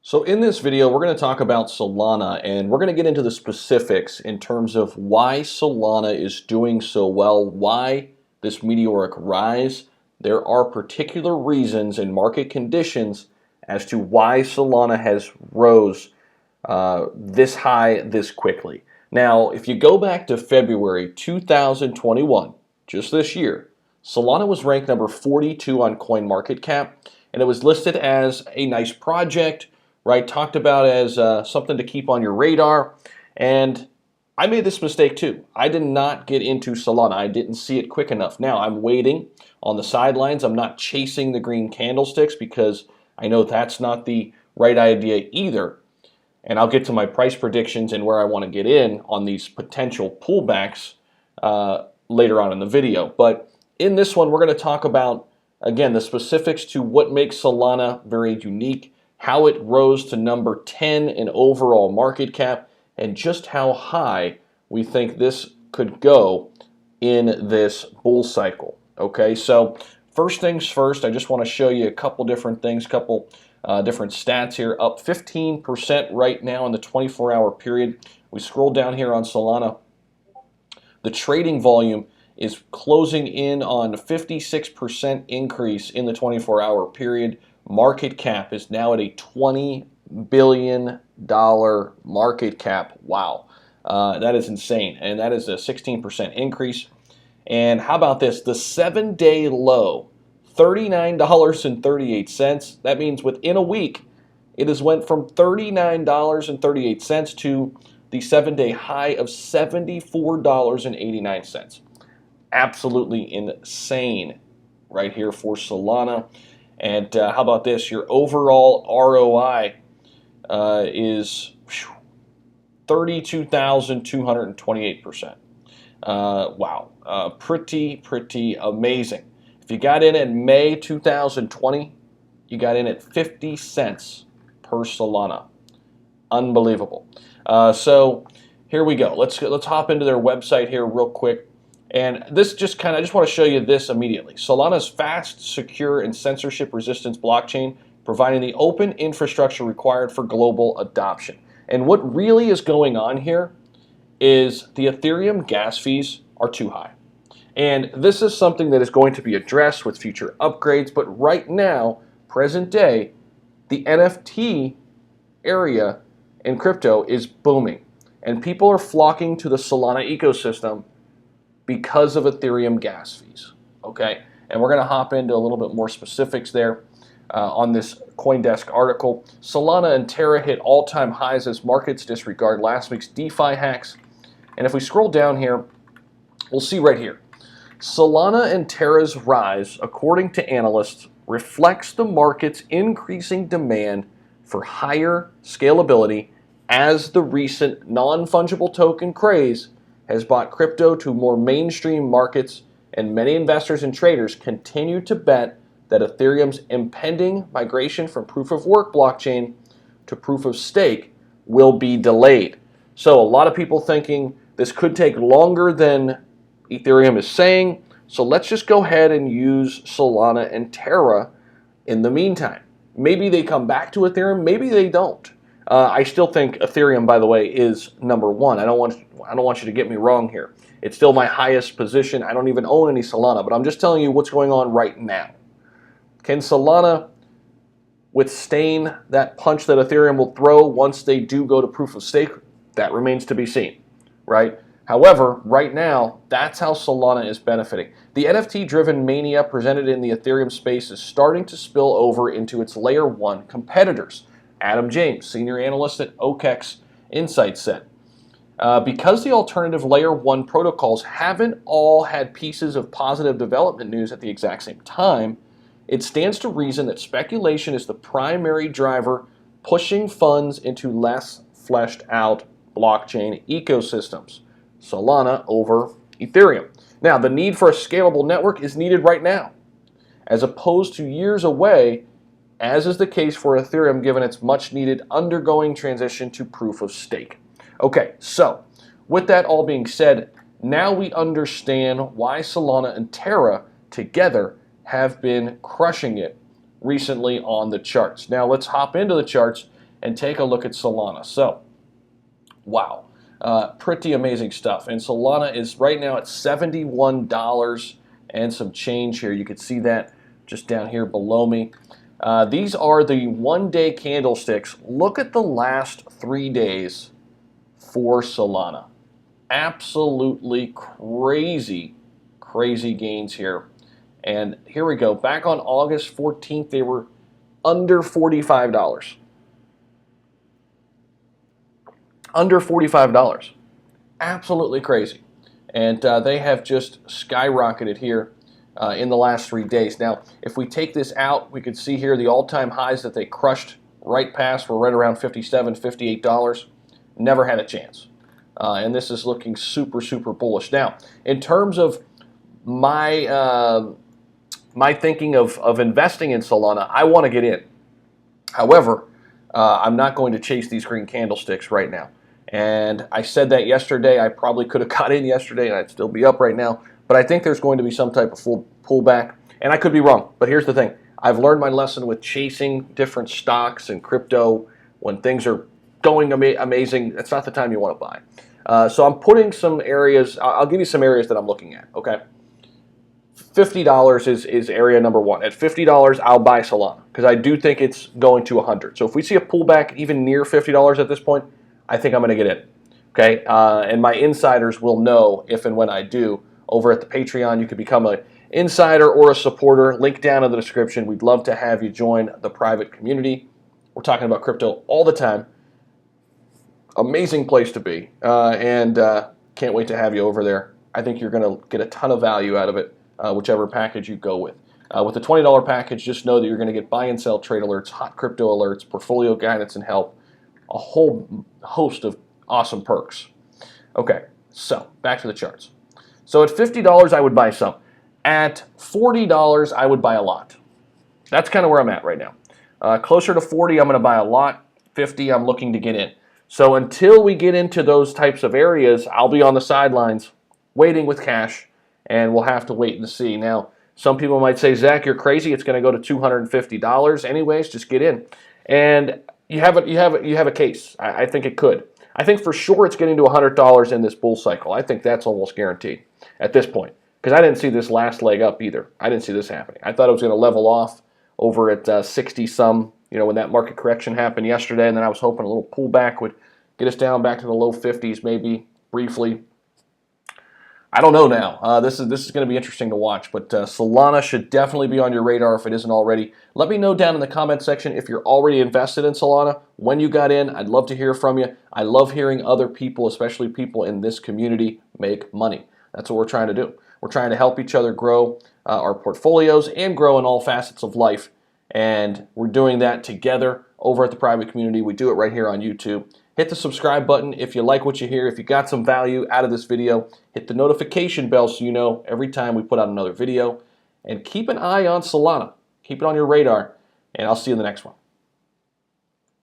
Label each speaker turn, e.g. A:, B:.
A: So in this video, we're going to talk about Solana, and we're going to get into the specifics in terms of why Solana is doing so well, why this meteoric rise. There are particular reasons and market conditions as to why Solana has rose this high this quickly. Now, if you go back to February 2021, just this year, Solana was ranked number 42 on CoinMarketCap, and it was listed as a nice project, right? Talked about as something to keep on your radar. And I made this mistake too. I did not get into Solana. I didn't see it quick enough. Now I'm waiting on the sidelines. I'm not chasing the green candlesticks because I know that's not the right idea either. And I'll get to my price predictions and where I want to get in on these potential pullbacks later on in the video. But in this one, we're going to talk about, again, the specifics to what makes Solana very unique, how it rose to number 10 in overall market cap, and just how high we think this could go in this bull cycle. Okay, so first things first, I just want to show you a couple different things, couple different stats here. Up 15% right now in the 24-hour period. We scroll down here on Solana. The trading volume is closing in on 56% increase in the 24-hour period. Market cap is now at a $20 billion market cap. Wow, that is insane, and that is a 16% increase. And how about this? The 7-day low, $39.38. That means within a week, it has went from $39.38 to the 7-day high of $74.89. Absolutely insane right here for Solana. And how about this? Your overall ROI is 32,228%. Wow, pretty amazing. If you got in May 2020, you got in at 50 cents per Solana. Unbelievable. So here we go. Let's hop into their website here real quick. And this just I just want to show you this immediately. Solana's fast, secure, and censorship-resistant blockchain, providing the open infrastructure required for global adoption. And what really is going on here is the Ethereum gas fees are too high. And this is something that is going to be addressed with future upgrades, but right now, present day, the NFT area in crypto is booming. And people are flocking to the Solana ecosystem because of Ethereum gas fees, okay? And we're going to hop into a little bit more specifics there on this CoinDesk article. Solana and Terra hit all-time highs as markets disregard last week's DeFi hacks. And if we scroll down here, we'll see right here. Solana and Terra's rise, according to analysts, reflects the market's increasing demand for higher scalability as the recent non-fungible token craze has brought crypto to more mainstream markets, and many investors and traders continue to bet that Ethereum's impending migration from proof-of-work blockchain to proof-of-stake will be delayed. So a lot of people thinking this could take longer than Ethereum is saying, so let's just go ahead and use Solana and Terra in the meantime. Maybe they come back to Ethereum, maybe they don't. I still think Ethereum, by the way, is number one. I don't want you to get me wrong here. It's still my highest position. I don't even own any Solana, but I'm just telling you what's going on right now. Can Solana withstand that punch that Ethereum will throw once they do go to proof of stake? That remains to be seen, right? However, right now, that's how Solana is benefiting. The NFT-driven mania presented in the Ethereum space is starting to spill over into its Layer 1 competitors. Adam James, senior analyst at OKEx Insights, said, because the alternative Layer 1 protocols haven't all had pieces of positive development news at the exact same time, it stands to reason that speculation is the primary driver pushing funds into less fleshed out blockchain ecosystems. Solana over Ethereum. Now, the need for a scalable network is needed right now, as opposed to years away, as is the case for Ethereum given its much-needed undergoing transition to proof of stake. Okay, so with that all being said, now we understand why Solana and Terra together have been crushing it recently on the charts. Now let's hop into the charts and take a look at Solana. So, wow, pretty amazing stuff. And Solana is right now at $71 and some change here. You can see that just down here below me. These are the one-day candlesticks. Look at the last 3 days for Solana. Absolutely crazy, crazy gains here. And here we go. Back on August 14th, they were under $45. Under $45. Absolutely crazy. And they have just skyrocketed here in the last 3 days. Now, if we take this out, we could see here the all-time highs that they crushed right past were right around $57, $58. Never had a chance. And this is looking super, super bullish. Now, in terms of my my thinking of investing in Solana, I want to get in. However, I'm not going to chase these green candlesticks right now. And I said that yesterday. I probably could have got in yesterday and I'd still be up right now. But I think there's going to be some type of full pullback. And I could be wrong. But here's the thing. I've learned my lesson with chasing different stocks and crypto when things are going amazing. That's not the time you want to buy. So I'm putting some areas. I'll give you some areas that I'm looking at. Okay. $50 is area number one. At $50, I'll buy Solana because I do think it's going to 100. So if we see a pullback even near $50 at this point, I think I'm going to get in. Okay, and my insiders will know if and when I do. Over at the Patreon, you can become an insider or a supporter. Link down in the description. We'd love to have you join the private community. We're talking about crypto all the time. Amazing place to be, and can't wait to have you over there. I think you're going to get a ton of value out of it. Whichever package you go with. With the $20 package, just know that you're going to get buy and sell trade alerts, hot crypto alerts, portfolio guidance and help, a whole host of awesome perks. Okay, so back to the charts. So at $50, I would buy some. At $40, I would buy a lot. That's kind of where I'm at right now. Closer to 40, I'm going to buy a lot. 50, I'm looking to get in. So until we get into those types of areas, I'll be on the sidelines waiting with cash. And we'll have to wait and see. Now, some people might say, Zach, you're crazy. It's going to go to $250. Anyways, just get in. And you have a case. I think it could. I think for sure it's getting to $100 in this bull cycle. I think that's almost guaranteed at this point. Because I didn't see this last leg up either. I didn't see this happening. I thought it was going to level off over at 60-some, when that market correction happened yesterday. And then I was hoping a little pullback would get us down back to the low 50s maybe briefly. I don't know now. This is going to be interesting to watch, but Solana should definitely be on your radar if it isn't already. Let me know down in the comment section if you're already invested in Solana, when you got in. I'd love to hear from you. I love hearing other people, especially people in this community, make money. That's what we're trying to do. We're trying to help each other grow our portfolios and grow in all facets of life, and we're doing that together over at the private community. We do it right here on YouTube. Hit the subscribe button if you like what you hear. If you got some value out of this video, hit the notification bell so you know every time we put out another video. And keep an eye on Solana. Keep it on your radar, and I'll see you in the next one.